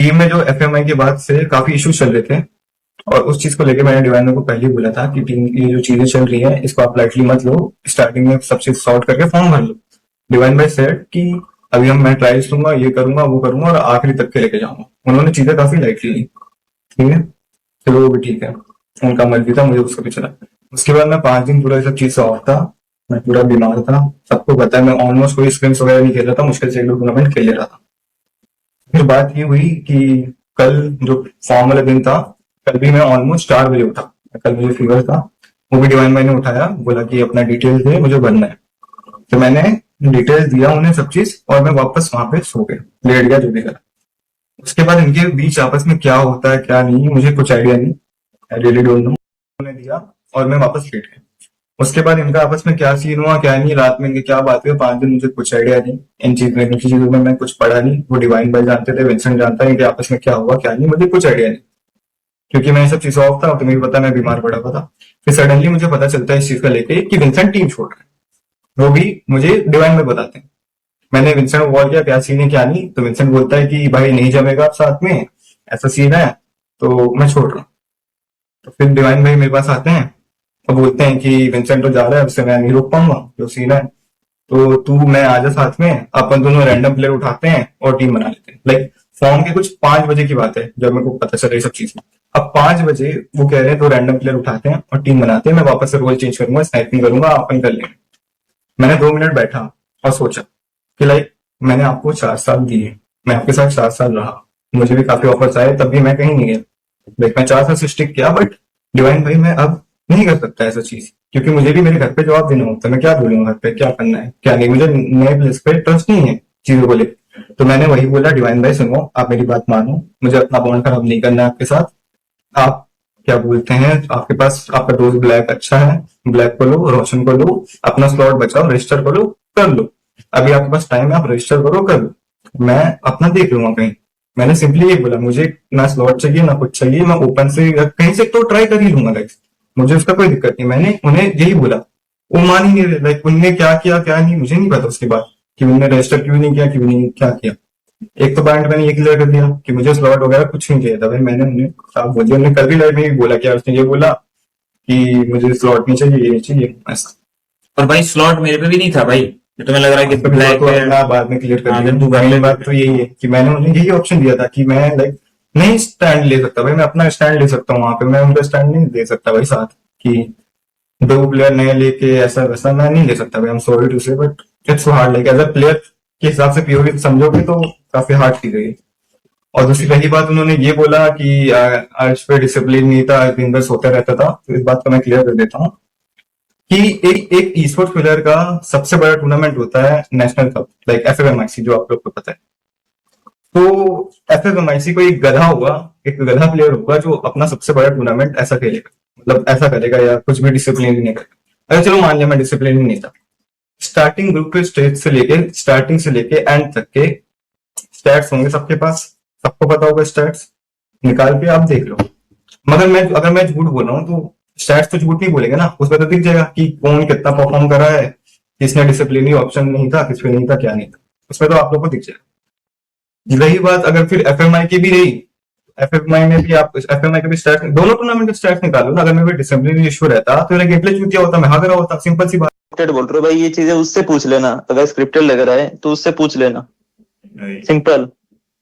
Team में जो FMI के बाद से काफी इश्यूज चल रहे थे, और उस चीज को लेके मैंने डिवाइनर को पहले ही बोला था कि टीम की जो चीजें चल रही है इसको आप लाइटली मत लो, स्टार्टिंग में सब चीज सॉर्ट करके फॉर्म भर लो। डिवाइन भाई सेड कि अभी मैं ट्राइल्स लूंगा, ये करूंगा वो करूंगा और आखिरी तक के लेके जाऊंगा। उन्होंने चीजें काफी लाइटली ली। ठीक है, चलो वो भी ठीक है, उनका मर्जी था, मुझे उसका भी चला। उसके बाद मैं 5 दिन पूरा ये सब चीज से ऑफ था, मैं पूरा बीमार था। सबको पता है मैं ऑलमोस्ट कोई स्क्रिम्स वगैरह नहीं खेल रहा था, मुश्किल से एक दो टूर्नामेंट खेल ले रहा था। फिर बात ये हुई कि कल जो फॉर्म वाला दिन था, कल भी मैं ऑलमोस्ट 4 बजे उठा। कल मुझे फीवर था, वो भी डिवाइन भाई ने उठाया, बोला कि अपना डिटेल्स दे, मुझे भरना है। तो मैंने डिटेल्स दिया उन्हें सब चीज, और मैं वापस वहां पे सो गया, लेट गया, जो भी करा। उसके बाद इनके बीच आपस में क्या होता है क्या नहीं, मुझे कुछ आइडिया नहीं, आई रियली डोंट नो। उन्होंने दिया और मैं वापस लेट गया। उसके बाद इनका आपस में क्या सीन हुआ क्या नहीं, रात में इनके क्या बात हुई, 5 दिन मुझे कुछ आइडिया नहीं। इन चीजों में मैं कुछ पढ़ा नहीं, वो डिवाइन भाई जानते थे, विंसेंट जानता है इनके आपस में क्या हुआ क्या नहीं, मुझे कुछ आइडिया नहीं, क्योंकि मैं ये सब चीजें ऑफ था और तुम्हें भी पता मैं बीमार पड़ा हुआ था। फिर सडनली मुझे पता चलता है इस चीज का लेके कि विंसेंट टीम छोड़ रहा है, वो भी मुझे डिवाइन में बताते हैं। मैंने विंसेंट को कॉल किया क्या सीन है क्या नहीं, तो विंसेंट बोलता है कि भाई नहीं जमेगा आप साथ में, ऐसा सीन है, तो मैं छोड़ रहा हूँ। तो फिर डिवाइन भाई मेरे पास आते हैं और बोलते हैं कि विंसेंट तो जा रहा है, उससे मैं नहीं रोक पाऊंगा, जो सीन है तो तू मैं आजा साथ में, अपन दोनों रैंडम प्लेयर उठाते हैं और टीम बना लेते हैं। लाइक फॉर्म के कुछ 5 बजे की बात है जब मेरे को पता चला ये सब चीज। अब 5 बजे वो कह रहे हैं तो रैंडम प्लेयर उठाते हैं और टीम बनाते हैं, मैं वापस से रोल चेंज करूंगा, स्नाइपिंग करूंगा, अपन कर लेंगे। मैंने 2 मिनट बैठा और सोचा कि लाइक मैंने आपको 4 साल दिए, मैं आपके साथ 4 साल रहा, मुझे भी काफी ऑफर्स आए, तब भी मैं कहीं नहीं गया। लाइक मैं 4 साल से स्टिक किया, बट डिवाइन भाई मैं अब नहीं कर सकता ऐसा चीज, क्योंकि मुझे भी मेरे घर पे जवाब देना होता है, मैं क्या बोलूंगा घर पे, क्या करना है क्या नहीं, मुझे नए प्लेस पे ट्रस्ट नहीं है चीजों को लेकर। तो मैंने वही बोला, डिवाइन भाई सुनो, आप मेरी बात मानो, मुझे अपना बॉन्ड खराब नहीं करना है आपके साथ। आप क्या बोलते हैं, आपके पास आपका दोस्त ब्लैक अच्छा है, ब्लैक को लो, रोशन को लो, अपना स्लॉट बचाओ, रजिस्टर करो, कर लो। अभी आपके पास टाइम है, आप रजिस्टर करो, कर लो, मैं अपना देख लूंगा कहीं। मैंने सिंपली ये बोला, मुझे ना स्लॉट चाहिए ना कुछ चाहिए, मैं ओपन से कहीं से तो ट्राई कर ही लूंगा गाइस, मुझे उसका कोई दिक्कत नहीं। मैंने उन्हें यही बोला, वो मान ही नहीं रहे। लाइक उनने क्या किया क्या नहीं मुझे नहीं पता उसके बाद, कि उन्होंने रजिस्टर क्यों नहीं किया, क्यों नहीं क्या किया। एक तो पॉइंट मैंने ये क्लियर कर दिया कि मुझे स्लॉट वगैरह कुछ नहीं चाहिए था भाई, मैंने उन्हें साफ बोल दिया। उन्होंने कल भी लाइव में भी बोला कि यार, उसने ये बोला कि मुझे स्लॉट नहीं चाहिए, ये नहीं चाहिए, ऐसा। और भाई स्लॉट मेरे पे भी नहीं था भाई, ये तुम्हें लग रहा है कि तो भी बात ब्लैक को है। अपना बाद में क्लियर कर हाँ दिया। फिर तू कर ले मेन फिर। बात तो यही है कि मैंने उन्हें यही ऑप्शन दिया था कि मैं लाइक नहीं स्टैंड ले सकता भाई, मैं अपना स्टैंड ले सकता हूँ वहां पे, मैं उनका स्टैंड नहीं दे सकता भाई साथ, कि 2 प्लेयर नए लेके ऐसा वैसा मैं नहीं ले सकता भाई। I am sorry to say, but it's so hard. Like as a player के हिसाब से पीओवी समझोगे तो काफी हार्ड चीज है ये। और दूसरी पहली बात, उन्होंने ये बोला कि अर्श पे डिसिप्लिन नहीं था, दिन भर सोता रहता था, तो इस बात को मैं क्लियर कर देता हूँ कि एक एक ई स्पोर्ट्स प्लेयर का सबसे बड़ा टूर्नामेंट होता है नेशनल कप, लाइक एफएफएमआईसी, जो आप लोग को पता है। तो एफएफएमआईसी को एक गधा होगा, एक गधा प्लेयर होगा जो अपना सबसे बड़ा टूर्नामेंट ऐसा खेलेगा, मतलब ऐसा करेगा या कुछ भी डिसिप्लिन नहीं करेगा। अरे चलो मान लिया मैं डिसिप्लिन नहीं था, स्टार्टिंग ग्रुप के स्टेज से लेके स्टार्टिंग से लेके एंड तक के स्टैट्स होंगे सबके पास, सबको पता होगा स्टैट्स, निकाल के आप देख लो। मगर मैं अगर मैं झूठ बोल रहा हूँ तो स्टैट्स तो झूठ नहीं बोलेंगे ना, उसमें तो दिख जाएगा कि कौन कितना परफॉर्म कर रहा है, किसने डिसिप्लिनरी ऑप्शन नहीं था, किस पे नहीं था, क्या नहीं था, उसमें तो आप लोग को दिख जाएगा। रही बात अगर फिर एफएमआई की भी रही, एफएमआई में भी आप एफएमआई के भी स्टैट्स, दोनों टूर्नामेंट के स्टैट्स निकालो ना। अगर मेरे डिसिप्लिनरी इशू रहता तो मेरा गेम प्ले चूतिया होता, मैं हार होता, सिंपल सी बात। स्क्रिप्टेड बोल रहे हो भाई, ये चीजें उससे पूछ लेना, अगर स्क्रिप्टेड लग रहा है तो उससे पूछ लेना, सिंपल।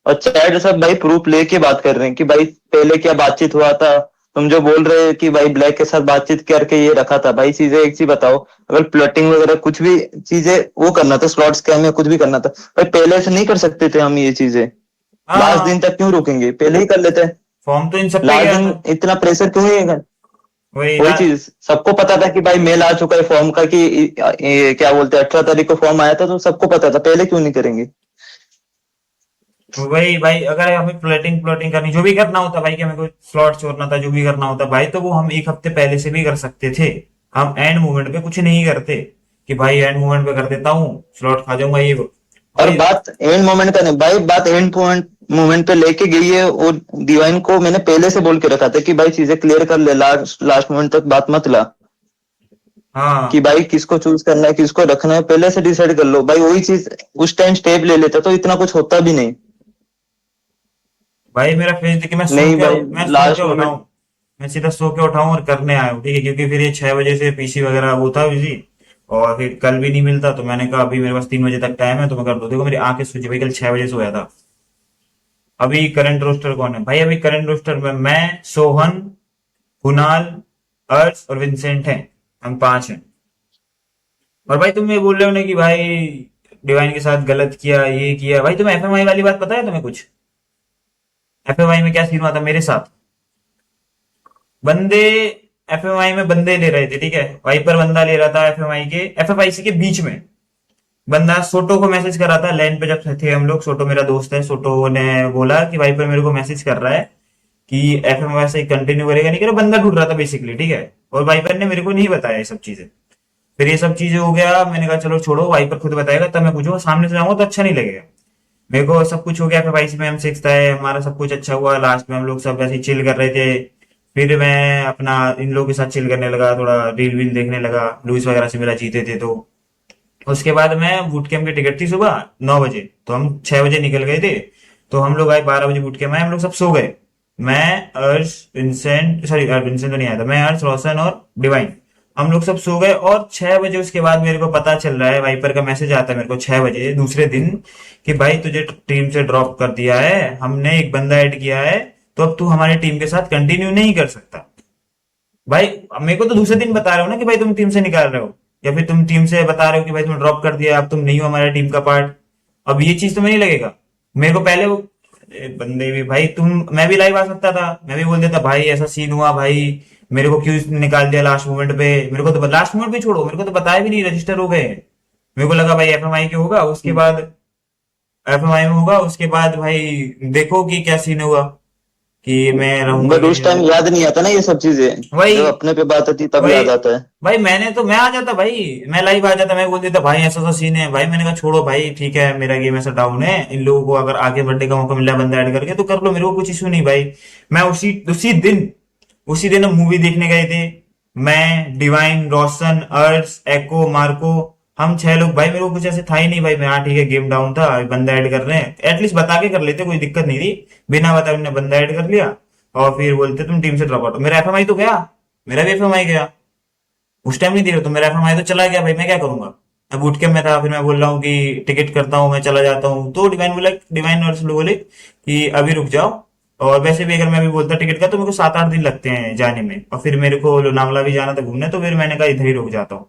और चैट सब भाई प्रूफ लेके बात कर रहे हैं कि भाई पहले क्या बातचीत हुआ था। तुम जो बोल रहे हो कि भाई ब्लैक के साथ बातचीत करके ये रखा था, भाई चीजें एक चीज बताओ, अगर प्लॉटिंग वगैरह कुछ भी चीजें वो करना था, स्लॉट स्कैम या कुछ भी करना था, भाई पहले से नहीं कर सकते थे हम ये चीजें? लास्ट हाँ दिन तक क्यों रुकेंगे, पहले ही कर लेते हैं। फॉर्म तो इन सब पे लास्ट गया दिन था। इतना प्रेशर क्यों है? वही वही ला, चीज सबको पता था कि भाई मेल आ चुका है फॉर्म का, कि ये क्या बोलते हैं 18 तारीख को फॉर्म आया था, तो सबको पता था, पहले क्यों नहीं करेंगे? वही भाई, अगर हमें प्लॉटिंग प्लॉटिंग करनी, जो भी करना होता भाई, कि हमें कोई स्लॉट छोड़ना था, जो भी करना होता भाई, तो वो हम एक हफ्ते पहले से भी कर सकते थे। हम एंड मोमेंट पे कुछ नहीं करते कि भाई एंड मोमेंट पे कर देता हूँ, स्लॉट खा जाऊंगा ये वो। और भाई बात एंड मोमेंट का नहीं भाई, बात एंड पॉइंट मोमेंट पे लेके गई है। और डिवाइन को मैंने पहले से बोल के रखा था कि भाई चीजें क्लियर कर ले, लास्ट लास्ट मोमेंट तक बात मत ला, कि हाँ भाई किसको चूज करना है किसको रखना है, पहले से डिसाइड कर लो भाई। वही चीज उस टाइम स्टेप ले लेता तो इतना कुछ होता भी नहीं। भाई मेरा फेस देख के नहीं भाई, मैं सो के लास्ट मोमेंट। उठाऊं, मैं सीधा सो के उठाऊं और करने आया हूँ, ठीक है, क्योंकि फिर ये 6 बजे से पीसी वगैरह वो था बिजी, और फिर कल भी नहीं मिलता, तो मैंने कहा अभी मेरे पास 3 बजे तक टाइम है तो मैं कर दूं। देखो मेरी आंखें सूजी भाई, कल 6 बजे सोया था। अभी करंट रोस्टर कौन है भाई? अभी करंट रोस्टर में मैं, सोहन, कुणाल, अर्श और विंसेंट हैं, हम 5 हैं। और भाई तुम ये बोल रहे हो ना कि भाई डिवाइन के साथ गलत किया, ये किया, भाई तुम्हें एफएमआई वाली बात पता है तुम्हें कुछ? एफएमआई में क्या सीन हुआ था मेरे साथ? बंदे एफएमआई में बंदे ले रहे थे, ठीक है, वाइपर बंदा ले रहा था एफएमआई के एफएफआईसी के बीच में। बंदा सोटो को मैसेज कर रहा था लैन पे जब थे हम लोग, सोटो मेरा दोस्त है, सोटो ने बोला कि वाइपर मेरे को मैसेज कर रहा है कि एफएमआई से कंटिन्यू करेगा नहीं करेगा, बंदा ढूंढ रहा था बेसिकली, ठीक है, और वाइपर ने मेरे को नहीं बताया ये सब चीजें। फिर ये सब चीजें हो गया, मैंने कहा चलो छोड़ो, वाइपर खुद बताएगा, तब मैं पूछूंगा, सामने से जाऊंगा तो अच्छा नहीं लगेगा। मेरे को सब कुछ हो गया, फिर वाइस में हम सिक्स है, हमारा सब कुछ अच्छा हुआ, लास्ट में हम लोग सब ऐसे ही चिल कर रहे थे। फिर मैं अपना इन लोगों के साथ चिल करने लगा, थोड़ा रील वील देखने लगा, लुइस वगैरह से मेरा जीते थे तो। उसके बाद मैं बूट कैंप की टिकट थी सुबह 9 बजे, तो हम 6 बजे निकल गए थे। तो हम लोग आए 12 बजे बूट कैंप में, हम लोग सब सो गए। मैं, अर्श, विंसेंट, सॉरी विंसेंट तो नहीं आया था, मैं, अर्श, रोशन और डिवाइन, हम लोग सब सो गए। और 6 बजे उसके बाद मेरे को पता चल रहा है, वाइपर का मैसेज आता है मेरे को 6 बजे दूसरे दिन, कि भाई तुझे टीम से ड्रॉप कर दिया है, हमने एक बंदा ऐड किया है, तो अब तू हमारी टीम के साथ कंटिन्यू नहीं कर सकता। भाई अब मेरे को तो दूसरे दिन बता रहे हो ना कि भाई तुम टीम से निकाल रहे हो, या फिर तुम टीम से बता रहे हो कि भाई तुमने ड्रॉप कर दिया, अब तुम नहीं हो हमारे टीम का पार्ट। अब ये चीज तुम्हें नहीं लगेगा? मेरे को पहले वो बंदे भी भाई, तुम, मैं भी लाइव आ सकता था, मैं भी बोल देता भाई ऐसा सीन हुआ भाई, मेरे को क्यों निकाल दिया लास्ट मोमेंट पे? मेरे को तो लास्ट मोमेंट पे छोड़ो, मेरे को तो बताया भी नहीं रजिस्टर हो गए। मेरे को लगा भाई एफएमआई के होगा, उसके बाद एफएमआई में होगा, उसके बाद भाई देखो कि क्या सीन हुआ, कि मैं रहूंगा बट कि नहीं उस टाइम रहूंगा। याद नहीं आता ना ये सब चीजें। वही जब अपने पे बात आती तब वही याद आता है। भाई, मैं आ जाता भाई, मैं लाइव आ जाता, मैं बोल देता भाई ऐसा सा सीन है भाई, मैंने कहा छोड़ो भाई, ठीक है मेरा गेम ऐसा डाउन है, इन लोगों को अगर आगे बढ़ने का मौका मिला बंदा ऐड करके तो कर लो, मेरे को कुछ इशू नहीं भाई। मैं उसी दिन हम मूवी देखने गए थे, मैं, डिवाइन, रोशन, अर्श, एको, मार्को, हम 6 लोग भाई, मेरे को कुछ ऐसे था ही नहीं भाई, मैं हाँ ठीक है गेम डाउन था, बंदा ऐड कर रहे हैं, एटलीस्ट बता के कर लेते, कोई दिक्कत नहीं थी। बिना बताए उन्होंने बंदा ऐड कर लिया, और फिर बोलते तुम टीम से ड्रॉप आउट हो। मेरा एफएमआई तो गया, मेरा भी एफएमआई गया, उस टाइम नहीं दे रहे तो मेरा एफएमआई तो चला गया भाई, मैं क्या करूंगा? मैं बूट कैंप में था, फिर मैं बोल रहा हूँ कि टिकट करता हूँ, मैं चला जाता हूँ, तो डिवाइन और लोग बोले कि अभी रुक जाओ। और वैसे भी अगर मैं भी बोलता टिकट का तो मेरे को 7-8 दिन लगते हैं जाने में, और फिर मेरे को लोनावला भी जाना था घूमने, तो फिर मैंने कहा इधर ही रुक जाता हूँ।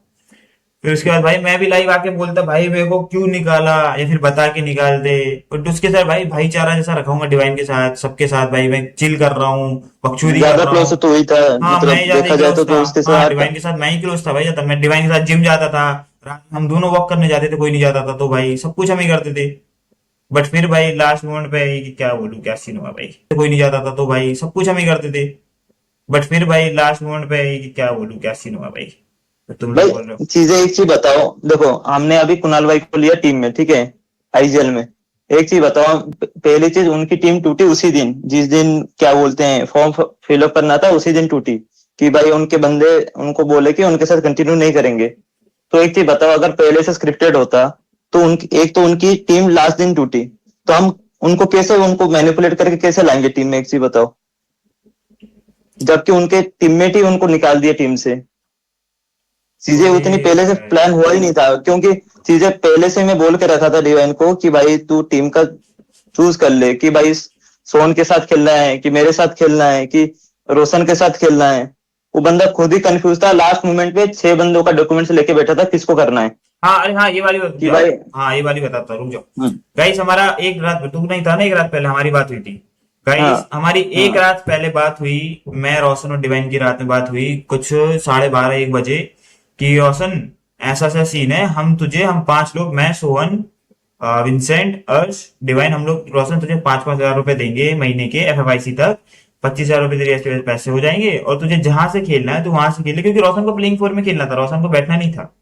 फिर उसके बाद भाई मैं भी लाइव आके बोलता भाई मेरे को क्यों निकाला, या फिर बता के निकाल दे। और उसके साथ भाई भाईचारा जैसा रखूंगा डिवाइन के साथ, सबके साथ भाई मैं चिल कर रहा हूँ, बकचोदी कर ज्यादा रहा क्लोज हूँ। तो वही था, हाँ मैं मतलब ही ज्यादा ही देखा जाए क्लोज था। तो उसके हाँ साथ। डिवाइन के साथ मैं ही क्लोज था भाई, जाता मैं डिवाइन के साथ जिम जाता था, रात में हम दोनों वॉक करने जाते थे, कोई नहीं जाता था, तो भाई सब कुछ हम ही करते थे। बट फिर भाई लास्ट मोमेंट पे क्या बोलूं क्या सीन हुआ भाई, कोई नहीं जाता था तो भाई सब कुछ हम ही करते थे। बट फिर भाई लास्ट मोमेंट पे क्या बोलूं क्या सीन हुआ भाई, तो तुम लोग बोल रहे हो। भाई चीजें एक चीज बताओ, देखो हमने अभी कुणाल भाई को लिया टीम में, ठीक है, आईजीएल में। एक चीज बताओ, पहली चीज उनकी टीम टूटी उसी दिन, जिस दिन क्या बोलते हैं फॉर्म फिलअप करना था, उसी दिन टूटी। कि भाई उनके बंदे उनको बोले कि उनके साथ कंटिन्यू नहीं करेंगे। तो एक चीज बताओ, अगर पहले से स्क्रिप्टेड होता तो उनकी एक तो उनकी टीम लास्ट दिन टूटी, तो हम उनको कैसे, उनको मैनिपुलेट करके कैसे लाएंगे टीम में? एक चीज बताओ, जबकि उनके टीममेट ही उनको निकाल दिया टीम से। चीजें उतनी वही पहले से भाई। प्लान हुआ ही नहीं था, क्योंकि चीजें पहले से मैं बोल के रखा था डिवाइन को कि भाई तू टीम का चूज कर ले, कि भाई सोन के साथ खेलना है, कि मेरे साथ खेलना है, कि रोशन के साथ खेलना है। वो बंदा खुद ही कंफ्यूज था, लास्ट मोमेंट पे 6 बंदों का डॉक्यूमेंट्स लेके बैठा था किसको करना है। हाँ अरे हाँ ये वाली बात रुक कि जाओ। भाई हाँ ये वाली बताता हूँ, रुक जाओ। हम्म, गाइस हमारा एक रात, तू नहीं था ना, एक रात पहले हमारी बात हुई थी। गाइस हाँ हमारी एक हाँ रात पहले बात हुई, मैं, रोशन और डिवाइन की रात में बात हुई कुछ 12:30-1 बजे, कि रोशन ऐसा ऐसा सीन है, हम 5 लोग, मैं, सोहन, विंसेंट, अर्श, डिवाइन, हम लोग, रोशन तुझे 5-5 हजार रुपए देंगे महीने के एफएफआईसी तक, 25 हजार रुपए तेरे ऐसे पैसे हो जाएंगे, और तुझे जहां से खेलना है तू वहां से खेल ले, क्योंकि रोशन को प्लेइंग फोर में खेलना था, रोशन को बैठना नहीं था,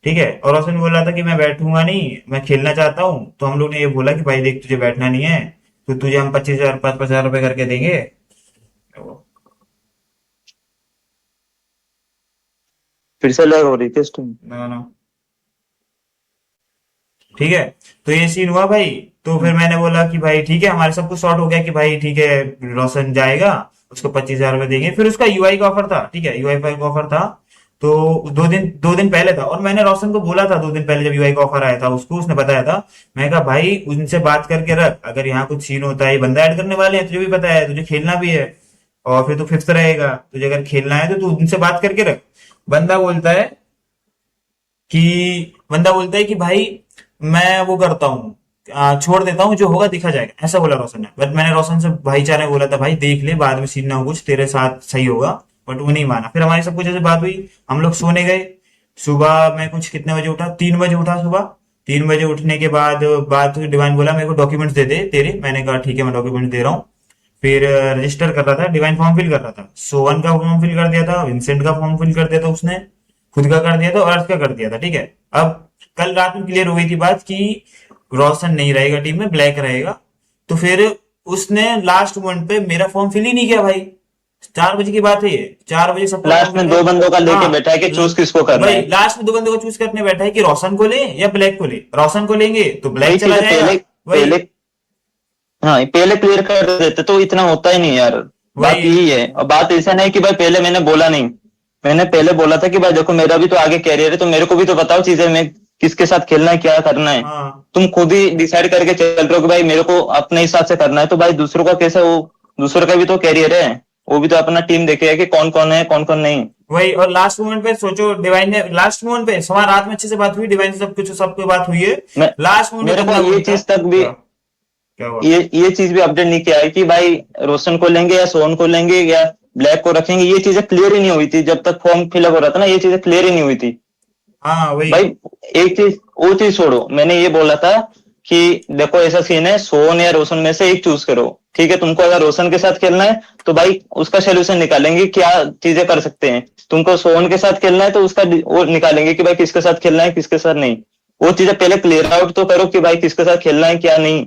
ठीक है। और रोशन बोल रहा था कि मैं बैठूंगा नहीं, मैं खेलना चाहता हूँ, तो हम लोग ने ये बोला कि भाई देख तुझे बैठना नहीं है, तो तुझे हम 25 हजार 5-5 हजार रुपए करके देंगे। फिर से लैग हो रही थी इस टाइम। ना ना, ठीक है। तो ये सीन हुआ भाई, तो फिर मैंने बोला कि भाई ठीक है, हमारे सब कुछ सॉर्ट हो गया कि भाई ठीक है, रोशन जाएगा, उसको 25,000 रुपये देंगे। फिर उसका यूआई का ऑफर था, ठीक है, यूआई का ऑफर था। तो 2 दिन पहले था, और मैंने रोशन को बोला था 2 दिन पहले जब यूआई का ऑफर आया था उसको, उसने बताया था। मैं कहा भाई उनसे बात करके रख, अगर यहाँ कुछ सीन होता है, बंदा ऐड करने वाले हैं, तुझे भी पता है, तुझे खेलना भी है, और फिर तू फिफ्थ रहेगा, तुझे अगर खेलना है तो तू उनसे बात करके रख। बंदा बोलता है बंदा बोलता है कि भाई मैं वो करता हूँ, छोड़ देता हूँ, जो होगा देखा जाएगा, ऐसा बोला रोशन ने। बट मैंने रोशन से भाईचारे में बोला था भाई देख ले, बाद में सीन ना हो कुछ, तेरे साथ सही होगा। बट वो नहीं माना। फिर हमारी सब कुछ ऐसे बात हुई, हम लोग सोने गए। सुबह मैं कुछ कितने बजे उठा, 3 बजे उठा सुबह। 3 बजे उठने के बाद बात हुई, डिवाइन बोला मेरे को डॉक्यूमेंट्स दे दे तेरे। मैंने कहा ठीक है, मैं डॉक्यूमेंट दे रहा हूँ। फिर रजिस्टर कर रहा था, डिवाइन फॉर्म फिल कर रहा था, सोवन का फॉर्म फिल कर दिया था, विंसेंट का फॉर्म फिल कर दिया था उसने, खुद का कर दिया था, और अर्थ का कर दिया था, ठीक है। अब कल रात में क्लियर हो गई थी बात कि रोशन नहीं रहेगा टीम में, ब्लैक रहेगा। तो फिर उसने लास्ट मोमेंट पे मेरा फॉर्म फिल ही नहीं किया भाई। 4 बजे की बात है ये, 4 बजे सबको लास्ट में 2 बंदों का लेके बैठा है कि चूज किसको करना भाई है। लास्ट में 2 बंदों को चूज करने बैठा है कि रोशन को ले या ब्लैक को ले। रोशन को लेंगे तो वही ब्लैक चीज चला है, जाएगा। पहले वही पहले हाँ पहले क्लियर कर देते तो इतना होता ही नहीं यार। बात वही यही है, और बात ऐसा नहीं कि भाई पहले मैंने बोला नहीं। मैंने पहले बोला था कि भाई देखो मेरा भी तो आगे कैरियर है, तो मेरे को भी तो बताओ चीजें, मैं किसके साथ खेलना है, क्या करना है। हाँ तुम खुद ही डिसाइड करके चल रहे हो कि भाई मेरे को अपने हिसाब से करना है, तो भाई दूसरों का कैसे, वो दूसरों का भी तो कैरियर है, वो भी तो अपना टीम देखेगा कि कौन कौन है कौन कौन नहीं। वही। और लास्ट मोमेंट पे सोचो, डिवाइन ने लास्ट मोमेंट पे, सवा रात में अच्छे से बात हुई डिवाइन से, सब कुछ सबको बात हुई है। मैं लास्ट मोमेंट मेरे पे को बंदा ये बोलता है चीज तक भी, क्या, क्या हुआ? ये चीज भी अपडेट नहीं किया है कि भाई रोशन को लेंगे या सोहन को लेंगे या ब्लैक को रखेंगे। ये चीजें क्लियर ही नहीं हुई थी जब तक फॉर्म फिलअप हो रहा था ना, ये चीजें क्लियर ही नहीं हुई थी हाँ वही। भाई। एक चीज, वो चीज छोड़ो, मैंने ये बोला था कि देखो ऐसा सीन है, सोहन या रोशन में से एक चूज करो, ठीक है। तुमको अगर रोशन के साथ खेलना है तो भाई उसका सोल्यूशन निकालेंगे, क्या चीजें कर सकते हैं। तुमको सोहन के साथ खेलना है तो उसका वो निकालेंगे कि भाई किसके साथ खेलना है किसके साथ नहीं। वो चीजें पहले क्लियर आउट तो करो कि भाई किसके साथ खेलना है क्या नहीं।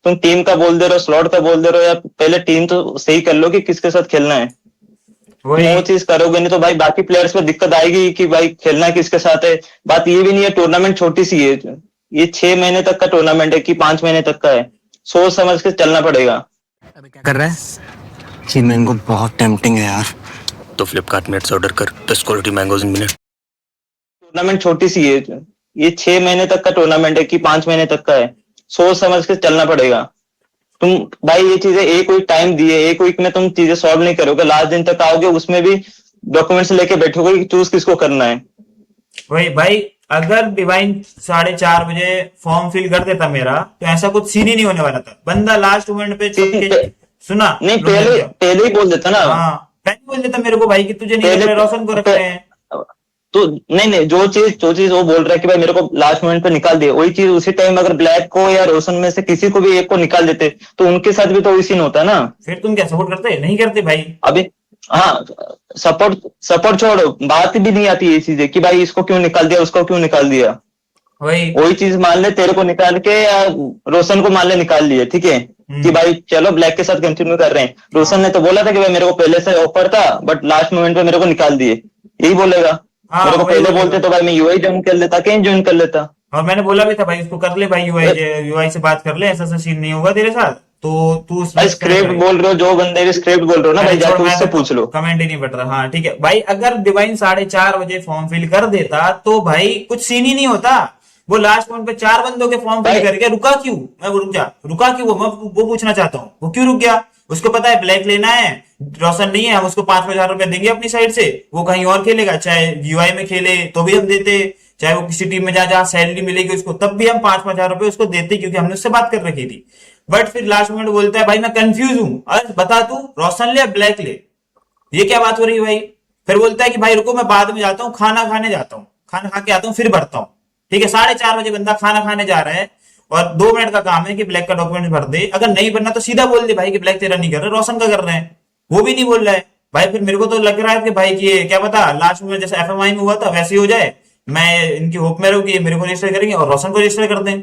तुम टीम का बोल दे रहे हो, स्लॉट का बोल दे रहे हो, या पहले टीम तो सही कर लो कि किसके साथ खेलना है। तुम वही वो चीज करोगे नहीं तो भाई बाकी प्लेयर्स पे दिक्कत आएगी कि भाई खेलना किसके साथ है। बात ये भी नहीं है, टूर्नामेंट छोटी सी है, ये 6 महीने तक का टूर्नामेंट है कि 5 महीने तक का है। सोच समझ के चलना पड़ेगा। अबे क्या कर रहा है? ये मैंगो बहुत टेम्पटिंग है यार। तो फ्लिपकार्ट में ऑर्डर कर 10 क्वालिटी मैंगोज इन मिनट। टूर्नामेंट छोटी सी है, ये 6 महीने तक का टूर्नामेंट है कि 5 महीने तक का है। सोच समझ के चलना पड़ेगा। तुम भाई ये चीजें एक वीक टाइम दिए, एक वीक में तुम चीजें सॉल्व नहीं करोगे, लास्ट दिन तक आओगे उसमें भी डॉक्यूमेंट्स लेके बैठोगे कि चूज किसको करना है। वही भाई, अगर डिवाइन 4:30 बजे फॉर्म फिल कर देता मेरा, तो ऐसा कुछ सीन ही नहीं होने वाला था। बंदा लास्ट मोमेंट पे छुप के सुना, नहीं, रुक पहले जा। पहले ही बोल देता ना। हाँ पहले बोल देता मेरे को भाई कि तुझे नहीं रख रहे, रोशन को रख रहे हैं। तो नहीं, जो चीज वो बोल रहा है कि भाई मेरे को लास्ट मोमेंट पे निकाल दिए, वही चीज उसी टाइम अगर ब्लैक को या रोशन में से किसी को भी एक को निकाल देते तो उनके साथ भी तो वही सीन होता ना। फिर तुम क्या सपोर्ट करते? नहीं करते भाई। अभी हाँ, सपोर्ट सपोर्ट छोड़ो, बात भी नहीं आती ये चीजें कि भाई इसको क्यों निकाल दिया उसको क्यों निकाल दिया। वही वही चीज मान ले तेरे को निकाल के या रोशन को मान ले निकाल लिए, ठीक है, कि भाई चलो ब्लैक के साथ कंटिन्यू कर रहे हैं। रोशन ने तो बोला था कि भाई मेरे को पहले से ऑफर था बट लास्ट मोमेंट पे मेरे को निकाल दिए, यही बोलेगा। हाँ, मेरे को वही पहले बोलेगा। बोलते तो भाई मैं यूआई ज्वाइन कर लेता, कहीं ज्वाइन कर लेता। और मैंने बोला भी था भाई उसको, कर ले भाई, यूआई से बात कर ले, ऐसा ऐसा सीन नहीं होगा तेरे साथ। तो तू भाई स्क्रिप्ट बोल रहे हो, जो बंदे भी स्क्रिप्ट बोल रहे हो ना भाई, जाके उससे पूछ लो। कमेंट ही नहीं पड़ रहा। हाँ ठीक है भाई, अगर डिवाइन 4:30 बजे फॉर्म फिल कर देता तो भाई कुछ सीन ही नहीं होता। वो लास्ट मोमेंट पे 4 बंदों के फॉर्म फिल भाई- करके रुका क्यों? मैं रुक जा, रुका क्यों? मैं वो पूछना चाहता हूँ, वो क्यों रुक गया? उसको पता है ब्लैक लेना है, रोशन नहीं है, हम उसको 5,000 रुपए देंगे अपनी साइड से, वो कहीं और खेलेगा, चाहे यूआई में खेले तो भी हम देते, चाहे वो किसी टीम में जहां सैलरी मिलेगी उसको तब भी हम 5,000 रुपए उसको देते, क्योंकि हमने उससे बात कर रखी थी। बट फिर लास्ट मोमेंट बोलता है भाई मैं कंफ्यूज हूं, अरे बता तू रोशन ले या ब्लैक ले, ये क्या बात हो रही है भाई? फिर बोलता है कि भाई रुको मैं बाद में जाता हूँ, खाना खाने जाता हूँ, खाना खा के आता हूँ फिर भरता हूँ। ठीक है, 4:30 बजे बंदा खाना खाने जा रहा है और 2 मिनट का काम है कि ब्लैक का डॉक्यूमेंट भर दे। अगर नहीं बनना तो सीधा बोल दे भाई कि ब्लैक तेरा नहीं कर रहे, रोशन का कर रहे हैं, वो भी नहीं बोल रहा है भाई। फिर मेरे को तो लग रहा है कि भाई कि क्या पता लास्ट में जैसे एफएमआई में हुआ था वैसे ही हो जाए, मैं इनकी होप में रहूं कि मेरे को रजिस्टर करेंगे और रोशन को रजिस्टर कर दें।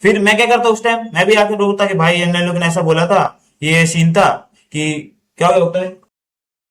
फिर मैं क्या करता उस टाइम, मैं भी आके रोकता कि भाई इन लोगों ने ऐसा बोला था, ये सीन था कि क्या होता है।